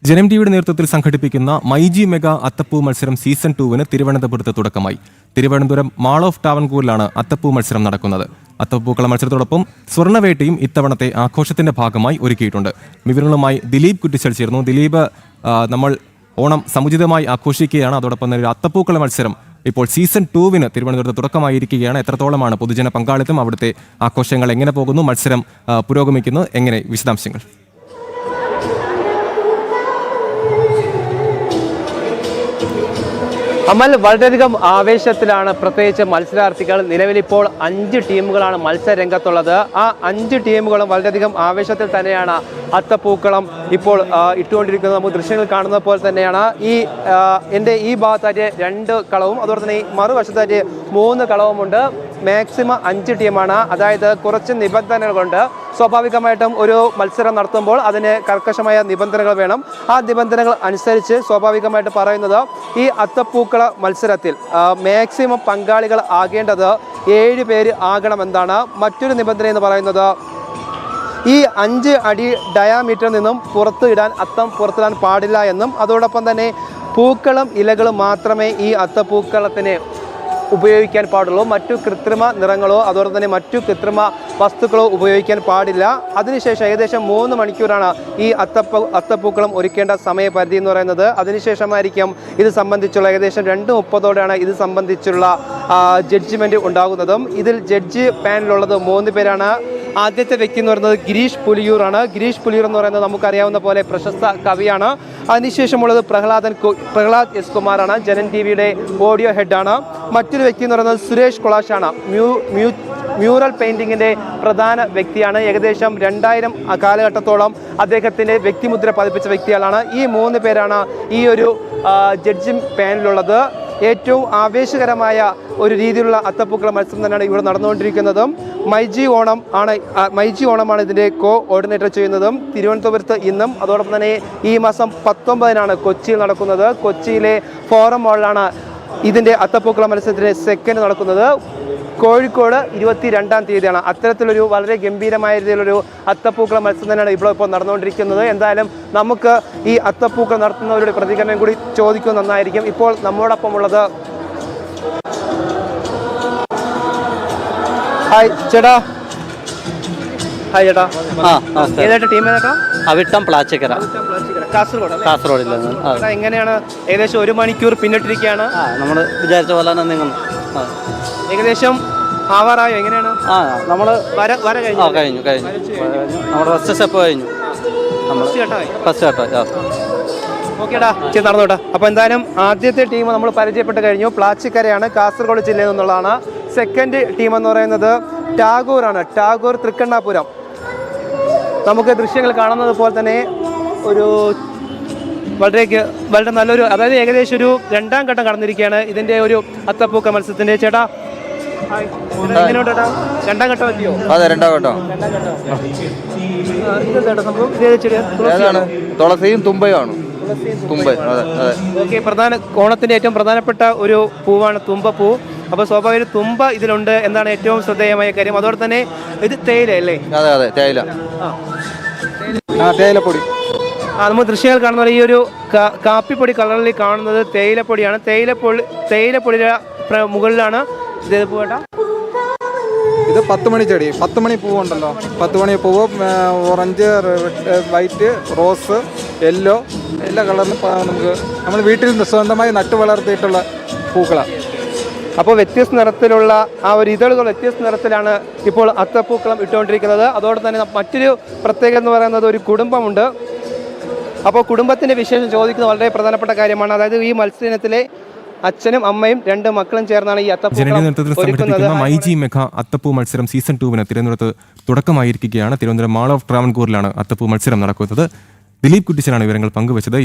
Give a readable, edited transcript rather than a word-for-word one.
ജനം ടിവിയുടെ നേതൃത്വത്തിൽ സംഘടിപ്പിക്കുന്ന മൈജി മെഗാ അത്തപ്പൂ മത്സരം സീസൺ 2-ന് തിരുവനന്തപുരത്ത് തുടക്കമായി. തിരുവനന്തപുരം മാൾ ഓഫ് ടാവൻകൂറിലാണ് അത്തപ്പൂ മത്സരം നടക്കുന്നത്. അത്തപ്പൂക്കള മത്സരത്തോടൊപ്പം സ്വർണ്ണവേട്ടയും ഇത്തവണത്തെ ആഘോഷത്തിന്റെ ഭാഗമായി ഒരുക്കിയിട്ടുണ്ട്. വിവരങ്ങളുമായി ദിലീപ് കുറ്റിച്ചൽ ചേർന്നു. ദിലീപ്, നമ്മൾ ഓണം സമുചിതമായി ആഘോഷിക്കുകയാണ്. അതോടൊപ്പം തന്നെ ഒരു അത്തപ്പൂക്കള മത്സരം ഇപ്പോൾ സീസൺ 2-ന് തിരുവനന്തപുരത്ത് തുടക്കമായിരിക്കുകയാണ്. എത്രത്തോളമാണ് പൊതുജന പങ്കാളിത്തം? അവിടുത്തെ ആഘോഷങ്ങൾ എങ്ങനെ പോകുന്നു? മത്സരം പുരോഗമിക്കുന്നു എങ്ങനെ? വിശദാംശങ്ങൾ. അമൽ, വളരെയധികം ആവേശത്തിലാണ് പ്രത്യേകിച്ച് മത്സരാർത്ഥികൾ. നിലവിലിപ്പോൾ 5 ടീമുകളാണ് മത്സര രംഗത്തുള്ളത്. ആ 5 ടീമുകളും വളരെയധികം ആവേശത്തിൽ തന്നെയാണ് അത്തപ്പൂക്കളം ഇപ്പോൾ ഇട്ടുകൊണ്ടിരിക്കുന്നത്. നമുക്ക് ദൃശ്യങ്ങൾ കാണുന്നത് പോലെ തന്നെയാണ് എൻ്റെ ഈ ഭാഗത്തായിട്ട് 2 കളവും അതുപോലെ തന്നെ ഈ മറുവശത്തായിട്ട് 3 കളവുമുണ്ട്. മാക്സിമം 5 ടീമാണ്. അതായത് കുറച്ച് നിബന്ധനകളുണ്ട്. സ്വാഭാവികമായിട്ടും ഒരു മത്സരം നടത്തുമ്പോൾ അതിന് കർക്കശമായ നിബന്ധനകൾ വേണം. ആ നിബന്ധനകൾ അനുസരിച്ച് സ്വാഭാവികമായിട്ട് പറയുന്നത് ഈ അത്തപ്പൂക്കള മത്സരത്തിൽ മാക്സിമം പങ്കാളികൾ ആകേണ്ടത് 7 പേര് ആകണമെന്നാണ്. മറ്റൊരു നിബന്ധന എന്ന് പറയുന്നത് ഈ 5 അടി ഡയാമീറ്ററിൽ നിന്നും അത്തം പുറത്തിടാൻ പാടില്ല എന്നും, അതോടൊപ്പം തന്നെ പൂക്കളും ഇലകളും മാത്രമേ ഈ അത്തപ്പൂക്കളത്തിന് ഉപയോഗിക്കാൻ പാടുള്ളൂ. മറ്റു കൃത്രിമ നിറങ്ങളോ അതുപോലെ തന്നെ മറ്റു കൃത്രിമ വസ്തുക്കളോ ഉപയോഗിക്കാൻ പാടില്ല. അതിനുശേഷം ഏകദേശം 3 മണിക്കൂറാണ് ഈ അത്തപ്പൂക്കളം ഒരുക്കേണ്ട സമയപരിധി എന്ന് പറയുന്നത്. അതിനുശേഷമായിരിക്കും ഇത് സംബന്ധിച്ചുള്ള ഏകദേശം 2:30 ഇത് സംബന്ധിച്ചുള്ള ജഡ്ജിമെൻറ്റ് ഉണ്ടാകുന്നതും. ഇതിൽ ജഡ്ജി പാനലുള്ളത് 3 പേരാണ്. ആദ്യത്തെ വ്യക്തി എന്ന് പറയുന്നത് ഗിരീഷ് പുലിയൂറാണ്. ഗിരീഷ് പുലിയൂർ എന്ന് പറയുന്നത് നമുക്കറിയാവുന്ന പോലെ പ്രശസ്ത കവിയാണ്. അതിനുശേഷമുള്ളത് പ്രഹ്ലാദ് എസ് കുമാറാണ്. ജനം ടിവിയുടെ ഓഡിയോ ഹെഡാണ്. മറ്റൊരു വ്യക്തി എന്ന് പറയുന്നത് സുരേഷ് കൊളാഷാണ്. മ്യൂറൽ പെയിൻറ്റിങ്ങിൻ്റെ പ്രധാന വ്യക്തിയാണ്. ഏകദേശം 2000 കാലഘട്ടത്തോളം അദ്ദേഹത്തിൻ്റെ വ്യക്തിമുദ്ര പതിപ്പിച്ച വ്യക്തികളാണ്. ഈ 3 പേരാണ് ഈ ഒരു ജഡ്ജിംഗ് പാനലുള്ളത്. ഏറ്റവും ആവേശകരമായ ഒരു രീതിയിലുള്ള അത്തപ്പൂക്കള മത്സരം തന്നെയാണ് ഇവിടെ നടന്നുകൊണ്ടിരിക്കുന്നത്. മൈജി ഓണമാണ് ഇതിൻ്റെ കോർഡിനേറ്റർ ചെയ്യുന്നതും. തിരുവനന്തപുരത്ത് ഇന്നും അതോടൊപ്പം തന്നെ ഈ മാസം 19-നാണ് കൊച്ചിയിൽ നടക്കുന്നത്. കൊച്ചിയിലെ ഫോറം മാളിലാണ് ഇതിൻ്റെ അത്തപ്പൂക്കള മത്സരത്തിൻ്റെ സെക്കൻഡ് നടക്കുന്നത്. കോഴിക്കോട് 22-ാം തീയതിയാണ്. അത്തരത്തിലൊരു വളരെ ഗംഭീരമായ രീതിയിലൊരു അത്തപ്പൂക്കള മത്സരം തന്നെയാണ് ഇപ്പോൾ നടന്നുകൊണ്ടിരിക്കുന്നത്. എന്തായാലും നമുക്ക് ഈ അത്തപ്പൂക്കൾ നടത്തുന്നവരുടെ പ്രതികരണം കൂടി ചോദിക്കുന്നത് നന്നായിരിക്കും. ഇപ്പോൾ നമ്മോടൊപ്പം ഉള്ളത് ഹായ് ചേട്ടാ. ഏതായിട്ട് ടീം ഏതാ? അവിട്ടം പ്ലാച്ചിക്കര, കാസർഗോഡ്. എങ്ങനെയാണ്? ഏകദേശം 1 മണിക്കൂർ പിന്നിട്ടിരിക്കുകയാണ്. നമ്മൾ വിചാരിച്ച പോലെ തന്നെ നീങ്ങുന്നു. ഏകദേശം ആവാറായോ? എങ്ങനെയാണ്? നമ്മൾ കഴിഞ്ഞു. നമ്മുടെ ഫസ്റ്റ് സ്റ്റെപ്പ് കഴിഞ്ഞു. ഫസ്റ്റ് ഘട്ടം. ഓക്കേടാ, നടന്നോട്ടെ. അപ്പോൾ എന്തായാലും ആദ്യത്തെ ടീം നമ്മൾ പരിചയപ്പെട്ട് കഴിഞ്ഞു. പ്ലാച്ചിക്കരയാണ്, കാസർഗോഡ് ജില്ലയിൽ നിന്നുള്ളതാണ്. സെക്കൻഡ് ടീം എന്ന് പറയുന്നത് ടാഗോറാണ്. ടാഗോർ തൃക്കണ്ണാപുരം. നമുക്ക് ദൃശ്യങ്ങൾ കാണുന്നത് പോലെ തന്നെ ഒരു വളരെ നല്ലൊരു, അതായത് ഏകദേശം ഒരു 2-ാം ഘട്ടം കടന്നിരിക്കുകയാണ് ഇതിൻ്റെ ഒരു അത്തപ്പൂക്ക മത്സരത്തിൻ്റെ. ചേട്ടാ എങ്ങനെയുണ്ട്? 2-ാം ഘട്ടം എത്തിയോ? അതെ, 2-ാം ഘട്ടം. തുളസിയും തുമ്പയുമാണ്. ഓക്കെ, ഓണത്തിൻ്റെ ഏറ്റവും പ്രധാനപ്പെട്ട ഒരു പൂവാണ് തുമ്പപ്പൂ. അപ്പോൾ സ്വാഭാവിക തുമ്പ ഇതിലുണ്ട് എന്നാണ് ഏറ്റവും ശ്രദ്ധേയമായ കാര്യം. അതോടെ തന്നെ ഇത് തേയില അല്ലേ? അതെ, തേയില. തേയിലപ്പൊടി. നമ്മൾ ദൃശ്യങ്ങൾ കാണുന്ന ഈ ഒരു കാപ്പിപ്പൊടി കളറിൽ കാണുന്നത് തേയിലപ്പൊടിയാണ്. തേയിലപ്പൊടിയുടെ മുകളിലാണ് ഇത് പൂവേട്ടാ. ഇത് 10 മണി ചെടി, 10 മണി പൂവുണ്ടല്ലോ. 10 മണി പൂവ് ഓറഞ്ച്, വൈറ്റ്, റോസ്, യെല്ലോ, എല്ലാ കളറിലും നമുക്ക് നമ്മൾ വീട്ടിൽ സ്വന്തമായി നട്ടു വളർത്തിയിട്ടുള്ള പൂക്കളാണ്. അപ്പോൾ വ്യത്യസ്ത നിറത്തിലുള്ള ആ ഒരു ഇതളുകൾ വ്യത്യസ്ത നിറത്തിലാണ് ഇപ്പോൾ അത്തപ്പൂക്കളം ഇട്ടുകൊണ്ടിരിക്കുന്നത്. അതോടെ തന്നെ മറ്റൊരു പ്രത്യേകത എന്ന് പറയുന്നത് ഒരു കുടുംബമുണ്ട്. അപ്പോൾ കുടുംബത്തിൻ്റെ വിശേഷം ചോദിക്കുന്നത് വളരെ പ്രധാനപ്പെട്ട കാര്യമാണ്. അതായത് ഈ മത്സരത്തിലെ അച്ഛനും അമ്മയും 2 മക്കളും ചേർന്നാണ് ഈ സംഘടിപ്പിക്കുന്ന മൈജി മെഗാ അത്തപ്പൂ മത്സരം സീസൺ 2-ന് തിരുവനന്തപുരത്ത് തുടക്കമായിരിക്കുകയാണ്. തിരുവനന്തപുരം മാൾ ഓഫ് ട്രാവൻകൂറിലാണ് അത്തപ്പൂ മത്സരം നടക്കുന്നത്. ദിലീപ് കുറ്റിച്ചലാണ് വിവരങ്ങൾ പങ്കുവച്ചത്.